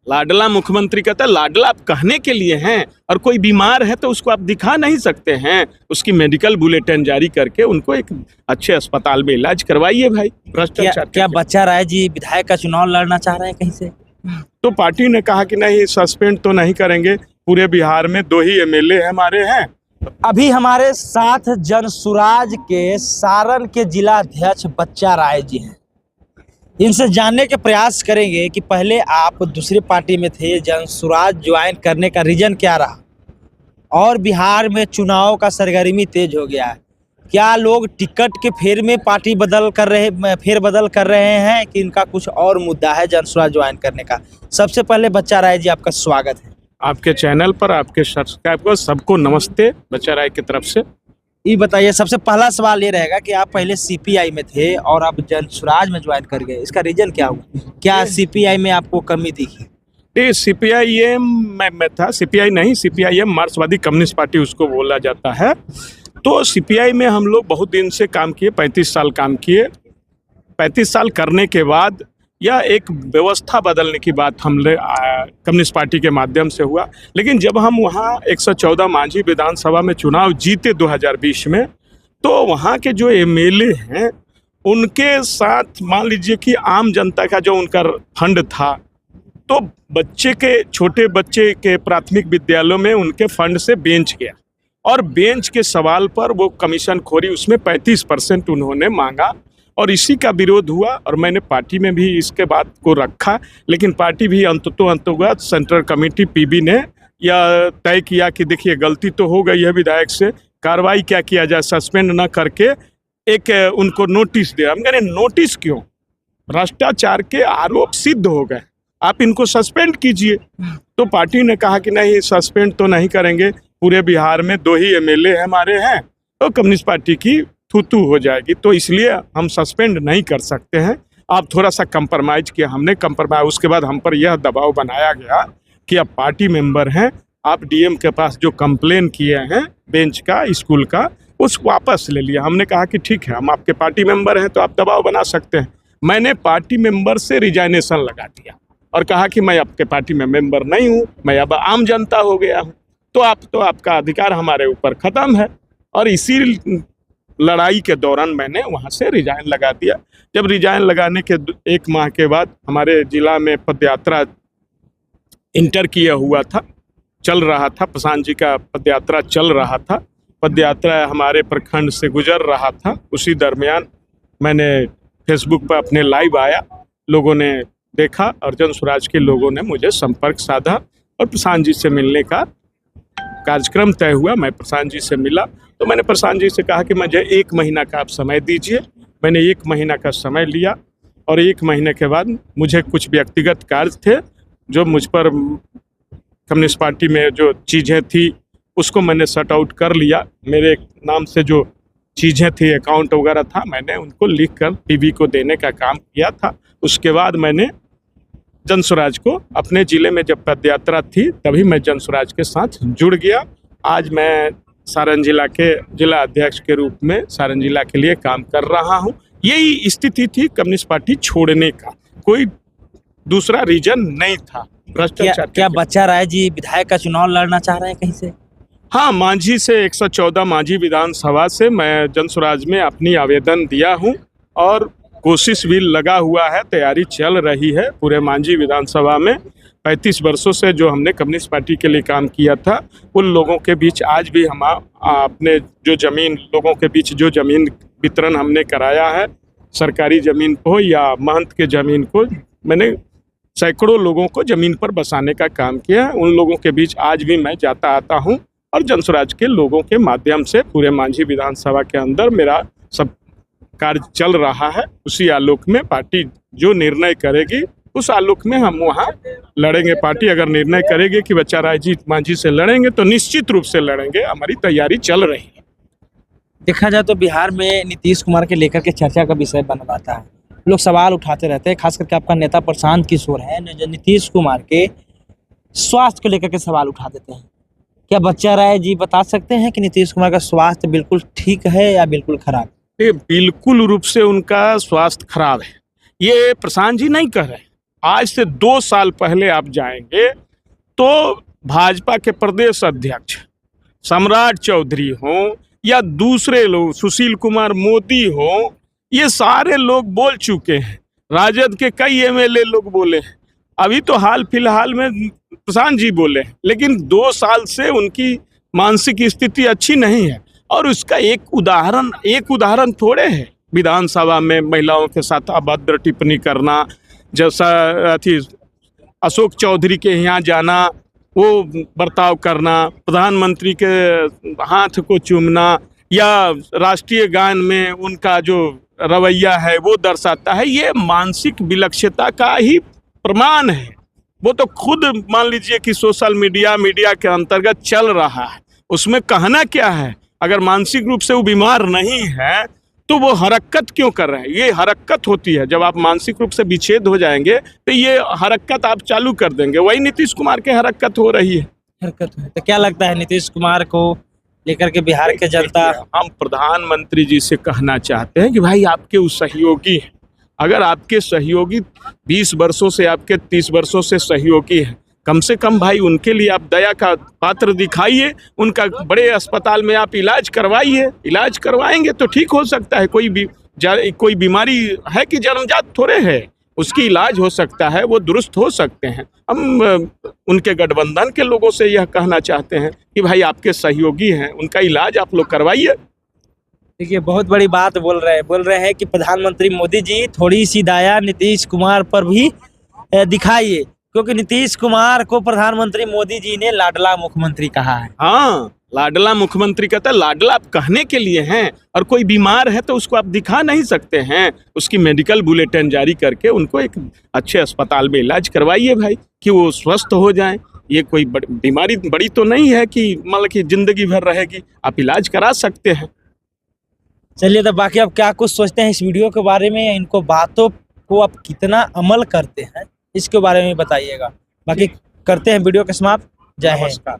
लाडला मुख्यमंत्री कहता है, लाडला आप कहने के लिए हैं, और कोई बीमार है तो उसको आप दिखा नहीं सकते हैं, उसकी मेडिकल बुलेटिन जारी करके उनको एक अच्छे अस्पताल में इलाज करवाइए भाई। भ्रष्टाचार क्या बच्चा राय जी विधायक का चुनाव लड़ना चाह रहे हैं कहीं से? तो पार्टी ने कहा कि नहीं, सस्पेंड तो नहीं करेंगे, पूरे बिहार में 2 ही एमएलए हमारे हैं। अभी हमारे साथ जनसुराज के सारण के जिला अध्यक्ष बच्चा राय जी हैं। इनसे जानने के प्रयास करेंगे कि पहले आप दूसरी पार्टी में थे, जनसुराज ज्वाइन करने का रीजन क्या रहा, और बिहार में चुनाव का सरगर्मी तेज हो गया है। क्या लोग टिकट के फेर बदल कर रहे हैं कि इनका कुछ और मुद्दा है जनसुराज ज्वाइन करने का? सबसे पहले बच्चा राय जी, आपका स्वागत है आपके चैनल पर। आपके सब्सक्राइब को सबको नमस्ते बच्चा राय की तरफ से। ये बताइए, सबसे पहला सवाल ये रहेगा कि आप पहले सीपीआई में थे और अब जनसुराज में ज्वाइन कर गए, इसका रीजन क्या हुआ? क्या सीपीआई में आपको कमी दिखी? ये सीपीआईएम में था, सीपीआई नहीं, सीपीआईएम मार्क्सवादी कम्युनिस्ट पार्टी उसको बोला जाता है। तो सीपीआई में हम लोग बहुत दिन से काम किए, 35 साल काम किए। 35 साल करने के बाद यह एक व्यवस्था बदलने की बात हमने कम्युनिस्ट पार्टी के माध्यम से हुआ। लेकिन जब हम वहाँ 114 मांझी विधानसभा में चुनाव जीते 2020 में, तो वहाँ के जो एमएलए हैं उनके साथ मान लीजिए कि आम जनता का जो उनका फंड था, तो छोटे बच्चे के प्राथमिक विद्यालयों में उनके फंड से बेंच गया, और बेंच के सवाल पर वो कमीशन खोरी, उसमें 35% उन्होंने मांगा, और इसी का विरोध हुआ। और मैंने पार्टी में भी इसके बात को रखा, लेकिन पार्टी भी अंततोगत सेंट्रल कमेटी पीबी ने यह तय किया कि देखिए गलती तो हो गई है विधायक से, कार्रवाई क्या किया जाए, सस्पेंड न करके एक उनको नोटिस दिया। हम कह रहे नोटिस क्यों, भ्रष्टाचार के आरोप सिद्ध हो गए, आप इनको सस्पेंड कीजिए। तो पार्टी ने कहा कि नहीं, सस्पेंड तो नहीं करेंगे, पूरे बिहार में 2 ही एमएलए हमारे हैं, तो कम्युनिस्ट पार्टी की थू हो जाएगी, तो इसलिए हम सस्पेंड नहीं कर सकते हैं, आप थोड़ा सा कंप्रोमाइज किया। हमने कंप्रोमाइज, उसके बाद हम पर यह दबाव बनाया गया कि आप पार्टी मेंबर हैं, आप डीएम के पास जो कंप्लेन किए हैं बेंच का, स्कूल का, उस वापस ले लिया। हमने कहा कि ठीक है, हम आपके पार्टी मेंबर हैं तो आप दबाव बना सकते हैं। मैंने पार्टी मेंबर से रिजाइनेशन लगा दिया और कहा कि मैं आपके पार्टी में मेंबर नहीं हूँ, मैं अब आम जनता हो गया हूँ, तो आपका अधिकार हमारे ऊपर ख़त्म है। और इसी लड़ाई के दौरान मैंने वहाँ से रिजाइन लगा दिया। जब रिजाइन लगाने के 1 माह के बाद हमारे ज़िला में पदयात्रा इंटर किया हुआ था, चल रहा था, प्रशांत जी का पदयात्रा चल रहा था, पदयात्रा हमारे प्रखंड से गुजर रहा था। उसी दरमियान मैंने फेसबुक पर अपने लाइव आया, लोगों ने देखा और जनसुराज के लोगों ने मुझे संपर्क साधा और प्रशांत जी से मिलने का कार्यक्रम तय हुआ। मैं प्रशांत जी से मिला, तो मैंने प्रशांत जी से कहा कि मुझे 1 महीना का आप समय दीजिए। मैंने 1 महीना का समय लिया, और 1 महीने के बाद मुझे कुछ व्यक्तिगत कार्य थे जो मुझ पर कम्युनिस्ट पार्टी में जो चीज़ें थी उसको मैंने सॉर्ट आउट कर लिया। मेरे नाम से जो चीज़ें थी, अकाउंट वगैरह था, मैंने उनको लिख कर पीबी को देने का काम किया था। उसके बाद मैंने जनसुराज को अपने ज़िले में जब पदयात्रा थी तभी मैं जनसुराज के साथ जुड़ गया। आज मैं सारण जिला के जिला अध्यक्ष के रूप में सारण जिला के लिए काम कर रहा हूं। यही स्थिति थी कम्युनिस्ट पार्टी छोड़ने का, कोई दूसरा रीजन नहीं था। भ्रष्टाचार। क्या बच्चा राय जी विधायक का चुनाव लड़ना चाह रहे हैं कहीं से? हाँ, मांझी से 114 मांझी विधानसभा से मैं जनसुराज में अपनी आवेदन दिया हूँ, और कोशिश भी लगा हुआ है, तैयारी चल रही है। पूरे मांझी विधानसभा में 35 वर्षों से जो हमने कम्युनिस्ट पार्टी के लिए काम किया था, उन लोगों के बीच आज भी हम अपने जो ज़मीन, लोगों के बीच जो ज़मीन वितरण हमने कराया है, सरकारी ज़मीन को या महंत के ज़मीन को, मैंने सैकड़ों लोगों को ज़मीन पर बसाने का काम किया है। उन लोगों के बीच आज भी मैं जाता आता हूँ, और जनसुराज के लोगों के माध्यम से पूरे मांझी विधानसभा के अंदर मेरा सब कार्य चल रहा है। उसी आलोक में पार्टी जो निर्णय करेगी उस आलोक में हम वहाँ लड़ेंगे। पार्टी अगर निर्णय करेगी कि बच्चा राय जी मांझी से लड़ेंगे तो निश्चित रूप से लड़ेंगे, हमारी तैयारी चल रही है। देखा जाए तो बिहार में नीतीश कुमार के लेकर के चर्चा का विषय बन पाता है, लोग सवाल उठाते रहते हैं, खास करके आपका नेता प्रशांत किशोर है जो नीतीश कुमार के स्वास्थ्य को लेकर के सवाल उठा देते हैं। क्या बच्चा राय जी बता सकते हैं कि नीतीश कुमार का स्वास्थ्य बिल्कुल ठीक है या बिल्कुल खराब? बिल्कुल रूप से उनका स्वास्थ्य खराब है, ये प्रशांत जी नहीं कह रहे हैं, आज से 2 साल पहले आप जाएंगे तो भाजपा के प्रदेश अध्यक्ष सम्राट चौधरी हों या दूसरे लोग, सुशील कुमार मोदी हो, ये सारे लोग बोल चुके हैं। राजद के कई एमएलए लोग बोले हैं। अभी तो हाल फिलहाल में प्रशांत जी बोले हैं, लेकिन 2 साल से उनकी मानसिक स्थिति अच्छी नहीं है। और उसका एक उदाहरण थोड़े है। विधानसभा में महिलाओं के साथ अभद्र टिप्पणी करना, जैसा अथी अशोक चौधरी के यहाँ जाना, वो बर्ताव करना, प्रधानमंत्री के हाथ को चूमना, या राष्ट्रीय गान में उनका जो रवैया है वो दर्शाता है। ये मानसिक विलक्षणता का ही प्रमाण है। वो तो खुद मान लीजिए कि सोशल मीडिया के अंतर्गत चल रहा है, उसमें कहना क्या है? अगर मानसिक रूप से वो बीमार नहीं है तो वो हरकत क्यों कर रहे हैं? ये हरकत होती है। जब आप मानसिक रूप से विच्छेद हो जाएंगे तो ये हरकत आप चालू कर देंगे। वही नीतीश कुमार की हरकत हो रही है। तो क्या लगता है नीतीश कुमार को लेकर के बिहार के जनता? हम प्रधानमंत्री जी से कहना चाहते हैं कि भाई आपके उस सहयोगी हैं, अगर आपके सहयोगी 20 वर्षों से, आपके 30 वर्षों से सहयोगी हैं, कम से कम भाई उनके लिए आप दया का पात्र दिखाइए। उनका बड़े अस्पताल में आप इलाज करवाइए। इलाज करवाएंगे तो ठीक हो सकता है। कोई बीमारी है कि जन्मजात थोड़े है, उसकी इलाज हो सकता है, वो दुरुस्त हो सकते हैं। हम उनके गठबंधन के लोगों से यह कहना चाहते हैं कि भाई आपके सहयोगी हैं, उनका इलाज आप लोग करवाइए। देखिए, बहुत बड़ी बात बोल रहे हैं कि प्रधानमंत्री मोदी जी थोड़ी सी दया नीतीश कुमार पर भी दिखाइए, क्योंकि नीतीश कुमार को प्रधानमंत्री मोदी जी ने लाडला मुख्यमंत्री कहा है। हाँ, लाडला मुख्यमंत्री कहता है। लाडला आप कहने के लिए हैं, और कोई बीमार है तो उसको आप दिखा नहीं सकते हैं। उसकी मेडिकल बुलेटिन जारी करके उनको एक अच्छे अस्पताल में इलाज करवाइए भाई, कि वो स्वस्थ हो जाएं। ये कोई बीमारी बड़ी तो नहीं है कि मतलब कि जिंदगी भर रहेगी। आप इलाज करा सकते हैं। चलिए, तो बाकी आप क्या कुछ सोचते हैं इस वीडियो के बारे में? इनको बातों को आप कितना अमल करते हैं, इसके बारे में बताइएगा। बाकी करते हैं वीडियो के समाप्त। जय हिंद।